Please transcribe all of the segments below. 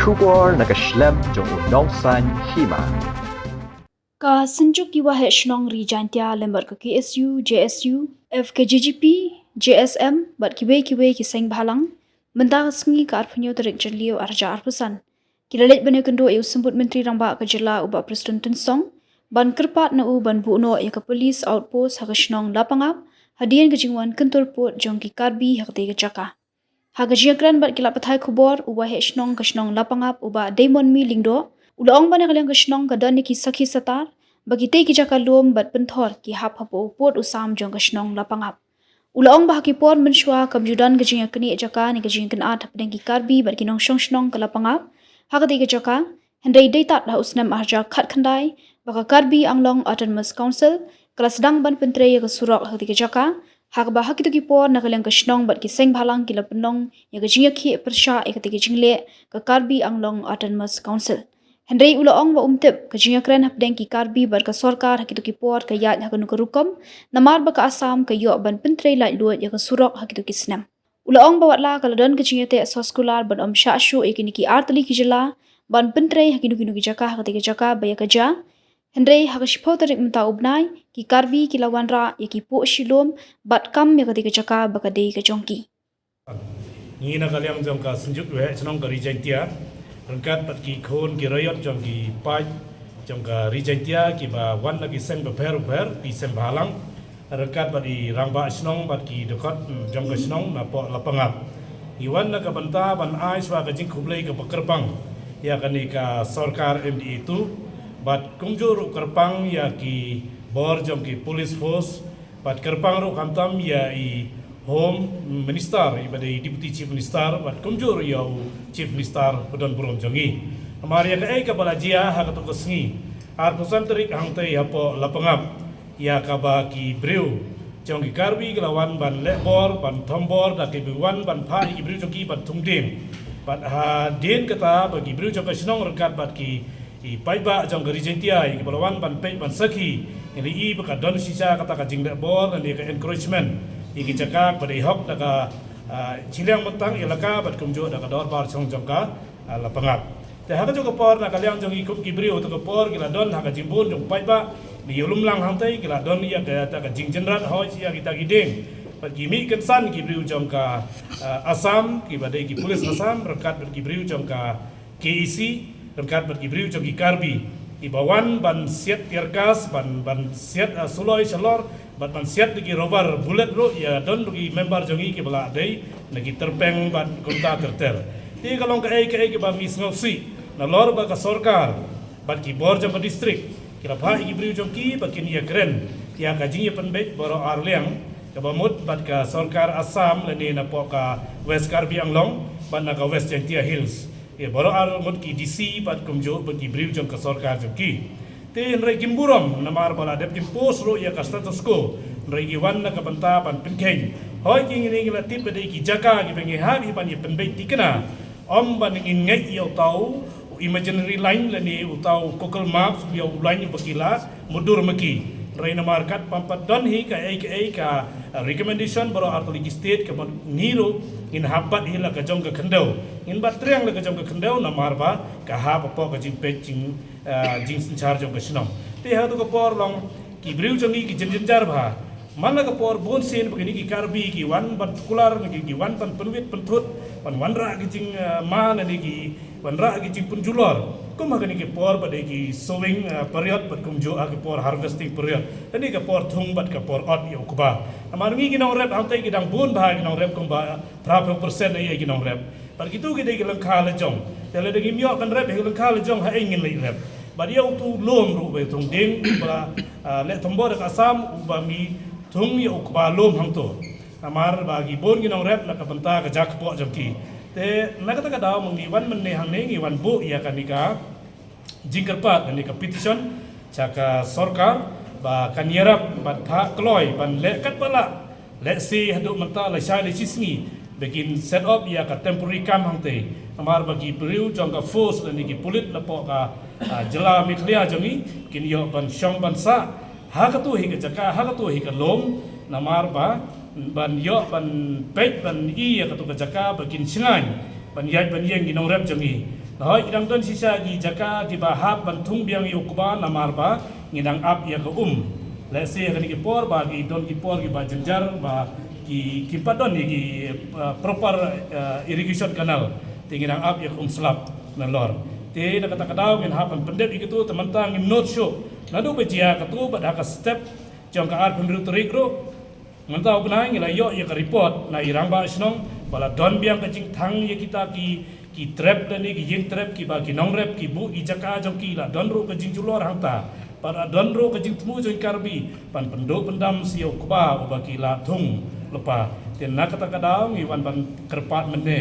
Shubor nakaslem jong unong san hima. Ka senjuk ki wahe shnong ri jantia lembar ka KSU, JSU, FKGGP, JSM, bat kiwe ki seng bhalang, benda sengi ka arpunyo terik jerlio arja arpusan. Kilalet bane kendo eu sembut menteri ramba ka jela uba Preston Tensong, ban kerpat na u ban buno ya ka police outpost ha ka shnong lapangap, hadian ka jingwan kentul pot jong ki karbi ha ka tega jaka. Ha ka jiakran bat kilap pathai kubor uba he shnong ka shnong lapangap uba Damon Mi lingdo, Ulaong ba nakalang kasnong kadon ni kisaki satar, bagitay ki jaka luom bat penthor ki hap hapo pot usam jong kasnong lapangap. Ulaong ba hakipor mensyua kamjudan gajing kini jaka ni gajing kenat hapdeng ki karbi bat kinong shnong ka lapangap, hakati ki jaka, hendai daytat lah usnam arja khat khandai, baka karbi anglong autonomous council, kelas dang ban pentre ya surok hakati ki jaka, hak ba hakitu ki por nakalang kasnong bat ki seng bhalang ki lapenong ya gajing ki persya ikati ki jingle ka karbi anglong autonomous council. Hendai ulaong ba umtip kajing kren hapdeng ki karbi bar ka sorkar hakitu ki por ka yat hakanu ka rukom namar ba ka asam ka yo ban pentre lai luat ya ka surok hakitu ki snam. Ulaong ba watla kaladon kajing te soskular ban sha shu ikini ki artli ki jela ban pentre hakinu ki jaka hakati ki jaka ba ya ka ja. Hendai hakashpo tarik mta ubnai ki karbi ki lawan ra ya ki po shilom bat kam ya kati ki jaka ba ka dei ka jongki. Ni na kaliang jong ka senjuk we senong ka rijantia rangkat pat ki khon ki rayot jong ki pai jong ka rijantia ki ba wan na ki seng ba per ki sem balang rangkat ba di rangba senong bat ki dekat jong ka senong na po lapangap iwan na ka banta ban ai swa ka jing khublei ka bakerpang ya kani ka sarkar MDA tu bat kumjur kerpang ya ki bor jong ki police force bat kerpang ru kamtam ya i Home Minister, ibadah Deputy Chief Minister, bat kumjur yau Chief Minister Udon Burung Jongi. Amaria ka ay kabalajia ha katukas ngi. Arpusan terik hangtay hapo lapangap ya kaba ki brew. Jong ki karbi kelawan ban lebor, ban tombor, da ki biwan ban pa ki brew jongi ban tungding. Bat ha den kata bagi brew jong kasinong rekat bat ki paiba jong garijentia ki balawan ban pei ban saki. Ini i baka don sisa kata ka jing lebor dan ka encouragement. Iki cakap pada ihok daga ciliang mentang ilaka bat kumjo daga dor bar song jongka lapangap. Te haka juga por na kaliang jong ikup kibri untuk por kila don haka jimbun jong pai ba ni ulum lang hantai kila don ia kaya ta ka jing jenrat hoi sia kita gideng. Pat gimi kensan kibri jongka Asam ki badai ki polis Asam rekat bat kibri jongka KEC rekat bat kibri jong ki Karbi. Ibawan ban siat tirkas ban siat suloi salor bat man siat lagi robar bullet ro ya don lagi member jongi ke bala dei lagi terpeng bat kunta terter ti kalong ka ai ki ba mis ngausi na lor ba ka sarkar bat ki bor jong ka distrik kira pha ki briu jong ki ba kin ya kren ya ka jing ya penbet boro arliang ka ba mut bat ka sarkar Assam leni na po ka West Karbi Anglong bat na ka West Gentia Hills ya boro ar mut ki DC bat kumjo bat ki briu jong ka sarkar jong ki Tin regi buram namar bala dep post ro ya ka status quo regi wan na kabanta pan pinkeng hoi king ini ngila tip de ki jaka ki bengi ha bi pan ye penbei tikena om ban ngin ngai yo tau imaginary line la ni utau Google Maps yo line bakila mudur maki reina markat pampat don hi ka recommendation baro artoligi state ka ngiro in habat hila ka jong ka khendau in batriang la ka jong ka khendau namar ba ka ha po ka jing peching jing sinchar jong ka sinong te ha to ka por long ki briu jongi ki jenjar ba mana ka por bon sen begini ki karbi ki wan partikular ki wan pan penwit penthut pan wanra ki jing ma na ki wanra ki jing punjulor kum ha ki por ba de ki sowing period bat kum jo ki por harvesting period tani ka por thung bat ka por ot yo kuba amar ngi ki nong rep antai ki dang bun ba ki nong rep kum ba pra persen ai ki nong rep par kitu ki de ki langkha la jong tele de ki myo kan rep ki langkha la jong ha ingin lai rep ba dia tu lom ru be tung ding ba le tombor ka Asam ba mi thung yo kuba lom hang to amar bagi bon ki nong rep na ka banta ka jak po jong ki te nakata ka daw mangi wan man ne hang ne ngi wan bu ya kanika jingkerpat ni ka petition chaka sarkar ba kanyarap bat tha kloi ban le kat pala le si hadu manta la sha le chisngi begin set up ya ka temporary camp hangte amar bagi priu jong ka force ni ki pulit la po ka jela miklia jongi kin yo ban shong ban sa ha ka tu hi ka jaka ha ka tu hi ka lom namar ba ban yo ban pet ban i ya ka tu ka jaka begin singai ban yai ban yeng ginong rep jongi Hoi idang don sisa gi jaka gi bahap bantung biang yukuba namar ba ngidang ap ya ke let's say kani ki por ba gi don ki por gi ba jenjar ba ki kimpadon gi proper irrigation canal tingidang ap ya ke slap na lor te na kata kadau ngin hapan pendet itu teman-teman ngin note show nadu bejia katu pada ka step jong ka ar penru terik ro ngantau benai ngila yo ya ka report na irang ba snong bala don biang kajing thang ya kita ki trap dan ni ki yin trap ki ba ki nong rap ki bu ki jaka jong ki la don ro kajing julor hangta para don ro kajing temu jong karbi pan pendok pendam sio kuba ba ki la thung lepa ten na kata kadau ngi wan ban kerpat mende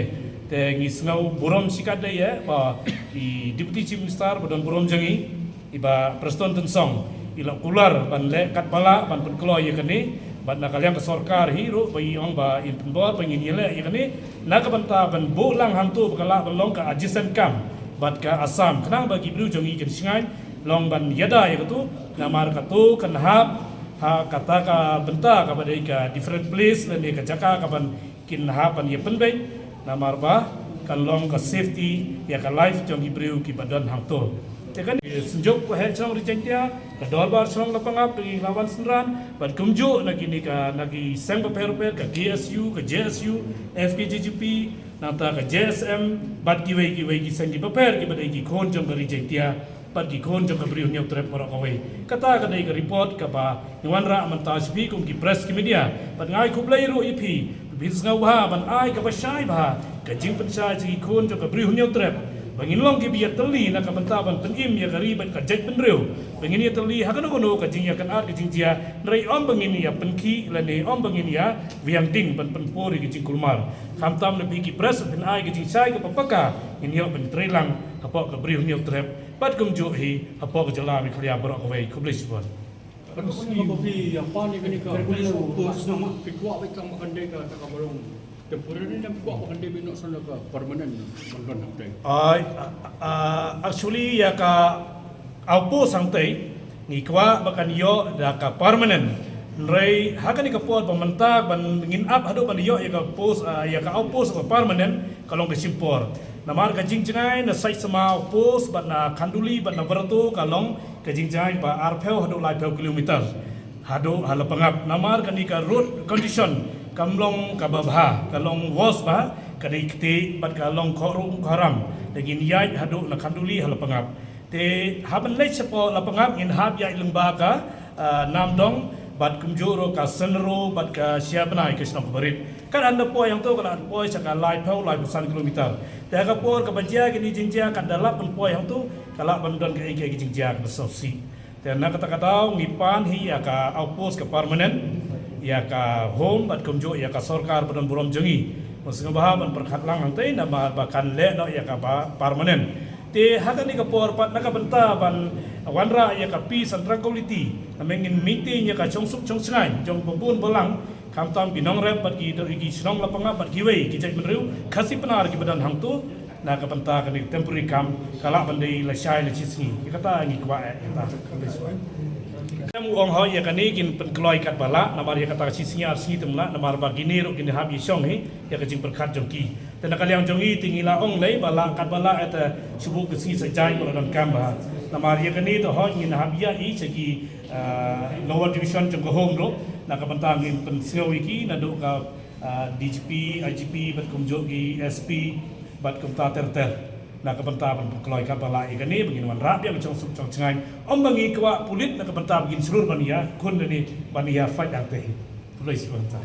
te ngi sngau burom sikade ya ba di deputy chief minister bodon burom jangi iba preston tensong ila kular ban le kat bala ban pen klo ye kani ban na kalian ke sorkar hiro bai ong ba in penbor pengin yele ye kani na ka banta ban bolang hantu bakala balong ka adjacent kam bat ka asam kenang bagi bru jangi ken singai long ban yada ye tu na mar ka tu kan hab ha kata ka benta ka badai ka different place le ka jaka ka ban kin ha ban ye penbai na mar ba kan long ka safety ya ka life jong ibru ki badan hang to tekan senjuk ko het song rijentia ka dolbar song lapangap pergi lawan senran ban kumju nagi ni ka nagi sang paper ka GSU ka JSU FKJGP nata ka JSM bat ki ki sang ki paper ki badai ki khon jong ka rijentia bat ki khon jong ka briu nyau trap ora ka wei kata ka dai ka report ka ba nwan ra man ta spi kum ki press ki media bat ngai ku blai ro ipi bis ngau ha ban ai ka ba shai ba ka jing pensai ki khon jong ka briu nyau trap bangin long ki biya teli na kamantaban penim ya kariban ka jaj penreu bangin ya teli hakan kono ka jing ya kan art ka jing dia rei om bangin ya penki lane om bangin ya wiang ding ban penpori ki jing kulmar khamtam le ki press ben ai ki jing sai ka papaka in yo ben trelang apa ka briu nyau trap pat kum jo hi apa ka jala mi khlia bro ka wei kublis bon Pasti kopi yang panik ni ka polis nama pikwa bekang makan deka tak kabarong temporary dan pikwa makan deka binok sana ka permanent makan hangtai. Actually ya ka aupo sangtai ni kwa bakan yo da ka permanent rei hakan ka pot pemantag ban ngin up hado ban yo ya ka pos ya ka aupo sa permanent kalong ka simpor namar ka jingjangai na sai sama pos ban na khanduli ban na barato kalong ka jingjangai ba arpeu hado lai peu kilometer hado halapangap namar ka ni ka road condition kamlong ka babha kalong was ba ka dikti bat kalong khorung haram dagin yai hado na khanduli halapangap te haban lei sepo lapangap in hab ya ilungba ka namdong bat kumjuro ka senro bat ka siapna ikisna barit kan anda po yang to kan po sa ka lai peu lai pesan kilometer te ka por ka bajia kini jinjia kan dalap pun po yang to kala bandon ka ike jinjia ka sosi te na kata kata ngipan hi ya ka outpost ka permanent ya ka home bat kumjo ya ka sarkar badan burom jengi masing bahaban perkhatlang hangtai na bakan le no ya ka permanent te hagan ni ka por pat nakabenta ban wanra ya ka peace and tranquility amengin meeting ya ka chongsuk chongsngai jong babun bolang kamtam binong rep bat ki ki snong lapanga bat ki wei ki jai menriu khasi penar ki badan hangtu na ka benta ka ni temporary camp kala bandai la shai la chisni ki kata ngi kwa ta kamu ong ho ya kani kin penkloi kat bala namar ya kata sisnya arsi temla namar bagini ro kin hab yisong he ya ka jing perkhat jongki tena kaliang jongi tingila ong lei bala kat bala eta subu kesi sajai ko dan kamba namar ya kani to ho kin hab ya i chagi lower division jong home ro na ka bantang kin pensiawi ki na do ka DGP IGP bat kumjogi SP bat kumta ter na kabanta ban kloi ka bala ikani begin wan rap yang chong suk chong chngai om bangi kwa pulit na kabanta begin seluruh bania kun ni bania fight ang teh police banta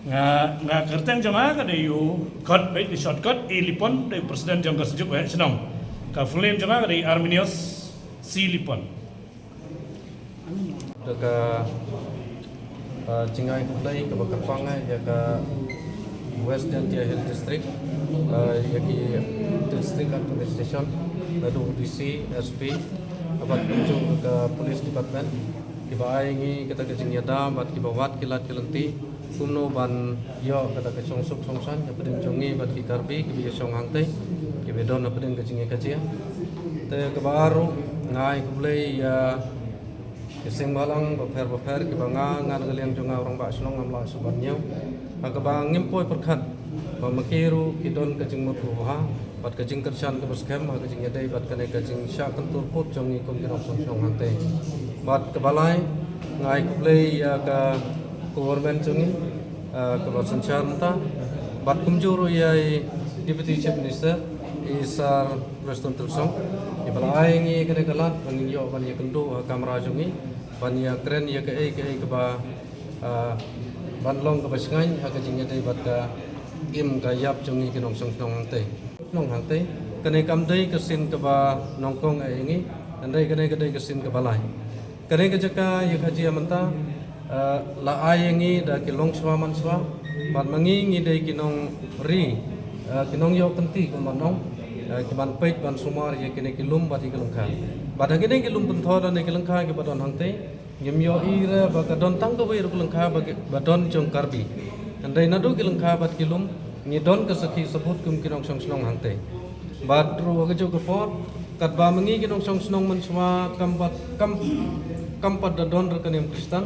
nga kerteng jama ka de yu cut by the shortcut e lipon de president jang ka sejuk wa senong ka flame jama ka de Arminius C lipon ka jingai kulai ka bakapanga ya ka West Jantia Hill District, yaki District Administration, lalu DC, SP, abat kunjung ke Police Department, kiba aingi kita kecing yada, bat kiba wat kilat kilanti, kumno ban yo kata kecong suk songsan, ya peding jongi bat kikarbi, kiba yasong hangtai, kiba don na peding kecing kecil, te kebaru ngai kulai ya kesing balang baper kiba ngan ngaliang jonga orang bak senong ngamla subannya. Agak bang ngempoi perkat makiru kidon kajing mutuha bat kajing kersan ke baskem kajing yadai bat kane kajing syak kentur put jong ikum kinong song hante bat kebalai ngai kuplei ya ka government jongi ke bat sancharta bat kumjuru yai deputy chief minister isar Preston Tursong ibalai ngi kane kalat bani yo bani kendo kamera jongi bani kren ya ke ba banlong ke basengai kajing yadai bat ka im gayap jongi kinong song hante kane kamdai kesin ke ba nongkong ini andai kane kesin ke balai kane ke jaka ya kaji amanta la ayengi da kilong swaman swa bat mangi ngi dai kinong ri kinong yo penti ko manong kiban peit ban sumar ya kene kilum bat kilung kha bat kene kilum penthor dan kilung kha ke badon hante ngem yo ira ba kadon tang ko bai kilung kha ba badon jong karbi andai nadu kilung kha bat kilum ngi don kesaki sebut kum kinong song snong hante bat ru ke jo por kat ba mangi kinong song snong man swa kampat da don rekanem Kristen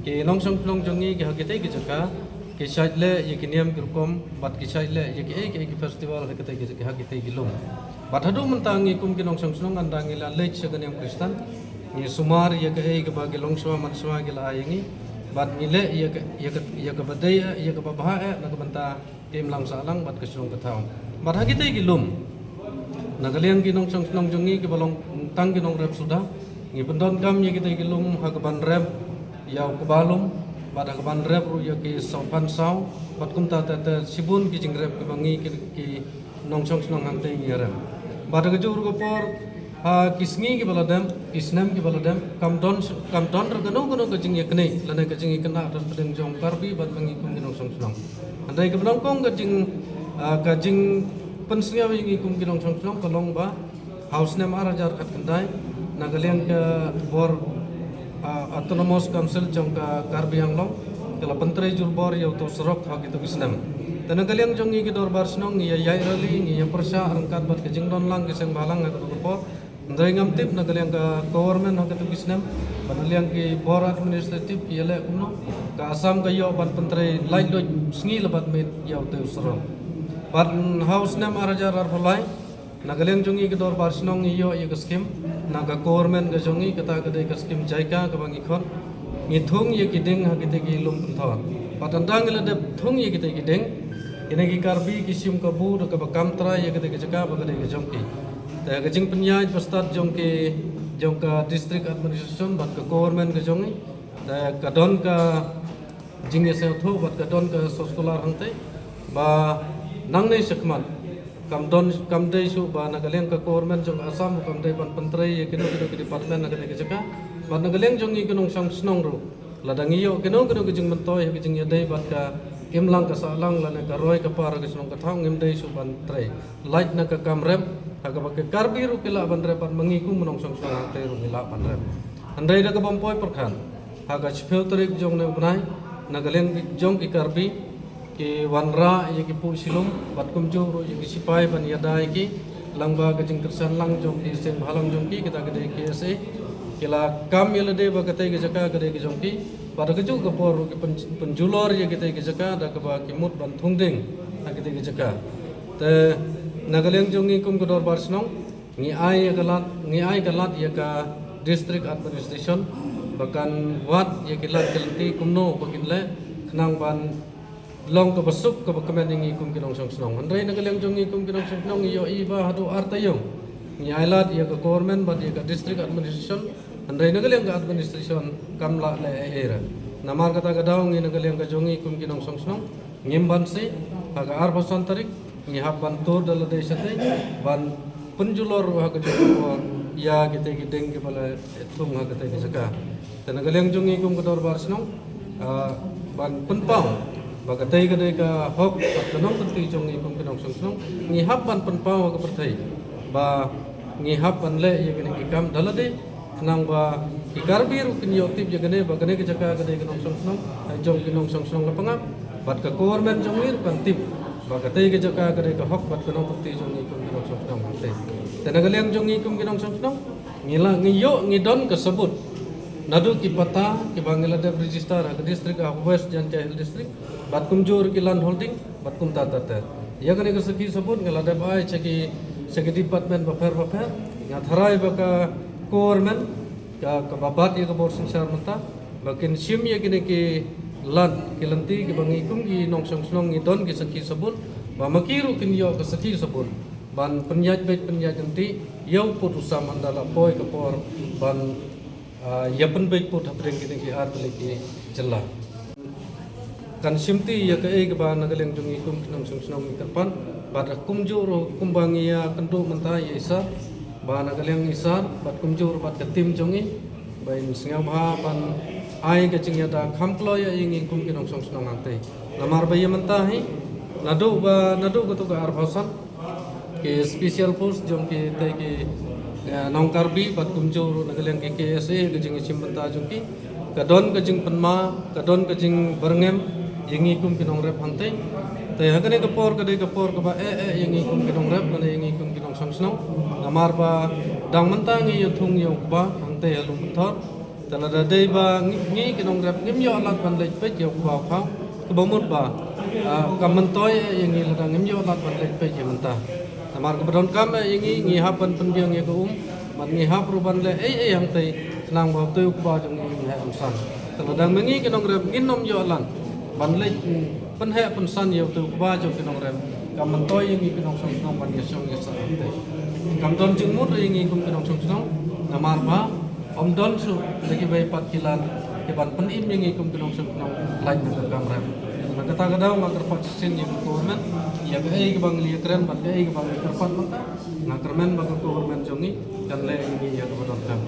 ke nong song snong jongi ke hakite ke jaka ke saitle ye kiniam kurkom bat ke saitle ye ke festival hakite ke hakite gilum bat hadu mentangi kum kinong song snong andangi la lech rekanem Kristen ni sumar ye ke ba gelong swa man swa gela ayengi bat ngile ye ke badai ye ke babaha na ke banta kim lang salang bat kesulong ketaung bat hakite gilum nagaliang ginong song snong jongi ke balong tang ginong rep sudah ngi pendon kam ye kita gilum hakaban rep yau ke balum bat hakaban rep ru ye ke sopan sau bat kum ta sibun ki jing rep ke bangi ki nong song snong hante ngi rep bat ke jur ko por kisngi ke baladam kisnam ke baladam kam don ragano ke jing ye kene lana ke jing kena dan pedeng jong karbi bat bangi kum ginong song snong andai ke belongkong ke jing pensnya wingi kum kinong song song kolong ba house nem arajar kat kendai nagaliang ke bor autonomous council jong ka Karbi Anglong kala pentre jur bor yau to serok hak itu kisnem dan nagaliang jong ngi dor bar snong ngi yai rali ngi yang persya angkat bat ke jing don lang ke seng balang ngak to bor ndai ngam tip nagaliang ka government hak itu kisnem panaliang ki bor administrative ki yele kuno ka asam ka yo bat pentre lai do sngi lebat met yau to serok bat house nem arajar arpolai nagaliang jongi ke dor barsnong iyo ye skim naga government ke jongi kata ke de skim jaika ke bangi khon ngithung ye kideng ha kite gi lum thor patandang le de thung ye kite kideng ine gi karbi kisim ka bu ke bakam tra ye kite ke jaka ba ke de jongki ta ke jing penyaj pastat jong ka district administration bat ke government ke jongi ta ka don ka jing ye se tho bat ka don ka soskolar hangte ba nang nei sekmat kam dei su ba nagaliang ka government jong asam kam dei ban pentre ye kino ke department nagale ke jaka ba nagaliang jong i kinong sang snong ru ladang iyo kino ke jing mentoy ke jing yadai bat ka imlang ka salang la ka roi ka par ke snong ka thang ngem dei su ban tre light na ka kamrem ha ka ba ke karbi ru kila ban re ban mangiku menong sang snong te ru kila ban rem andai da ka bompoy perkhan ha ka chpeu tarik jong ne banai nagaliang jong ki karbi ki wanra ye ki pu silum bat kumju ro ye ki sipai ban yadai ki langba ke jing kersan lang jong ki seng halang jong ki kita gede ki se kila kam ye lede ba kate ke jaka gede ki jong ki pada keju ke por ki penjulor ye kita ki jaka da ke ba ki mut ban thungding ha kite ki jaka te nagaleng jong ki kum kodor barsnong ngi ai galat ye ka district administration bahkan wat ye ki lat kelti kumno bakin le nang ban long ke besuk ke kemening ikum kinong song snong andai nagaliang jong ikum kinong song snong yo iba hadu artayo ni ailat ya ke government bat ya ke district administration andai nagaliang ke administration kamla le era namar kata gadau ngi nagaliang ke jong ikum kinong song snong ngimban se aga arbasan tarik ni habban tur dal desa te ban penjulor ha ke jong ya kita gideng ke bala etung ha kata ke saka dan nagaliang jong ikum ke dor bar snong ban penpang bagatai kadai ka hok patkanong penti jong ikum kinong song snong ngihap ban penpau ka pertai ba ngihap ban le ye kene ikam dalade nang ba ikarbi ru kinyo tip ye kene ba kene ke jaka kadai kinong song snong jong kinong song snong lapangap bat ka government jong lir kan tip bagatai ke jaka kadai ka hok patkanong penti jong ikum kinong song snong te tenagaliang jong ikum kinong song snong ngila ngiyo ngidon kesebut nadu ki pata ki bangila de register ke district West Jantia Hill District bat kumjur ki land holding bat kum tata ya kan saki sabut ngala de bai cheki department baper ya tharai baka government ka babat ya ka bor singsar mata bakin sim ya kini ki land ki lanti ki bangi kum ki nong song snong ni don ki saki sabut ba makiru kin yo ka saki sabut ban penyaj nanti yau putusam andala poi ka por ban ya penbaik put hapring kini ki art leki jela kan simti ya ka eg ba nagaleng jungi kum kinong song snong mi terpan bat kumjur kumbangi ya kendu menta ya isa ba nagaleng isa bat kumjur bat ka tim jongi bain singam ha ban ai ka cingya da khamklo ya ingi kum kinong song snong angte lamar ba ya menta hi nadu ko to ka arbasan ke special force jom ke te ke nongkarbi bat kumjur nagaleng ke KSA ke jing sim menta jongi kadon ke jing penma kadon ke jing berngem yengi kum kinong rep hante te hagane ka por ka ba yengi kum kinong rep kana yengi kum kinong songsnong namar ba dang mentang yo thung yo ba hante alum thor tala da dei ba ngi kinong rep ngim yo lat ban lech pe yo ba phao ka ba mut ba kam mentoy yengi la ngim yo lat ban lech pe yo menta namar ka badon kam yengi ngi hapan penbiang ye ko man ngi hap ruban le hante nang ba tu ba jong ngi ha umsan tala dang mengi kinong rep nginom yo lan ban lech pen he pen san yo tu ba jo kinong rem kam mentoy yang kinong song song ban yesong yesa ante kam don jing mut yang kum kinong song song namar ba om don su lagi bai 4 kilan ke ban pen im yang kum kinong song song lain na kam rem maka ta gadau ma kerpat sin yang government ya ke ai bang li keren ban ai bang kerpat maka na kermen bang government jongi kan le yang ya ko don kam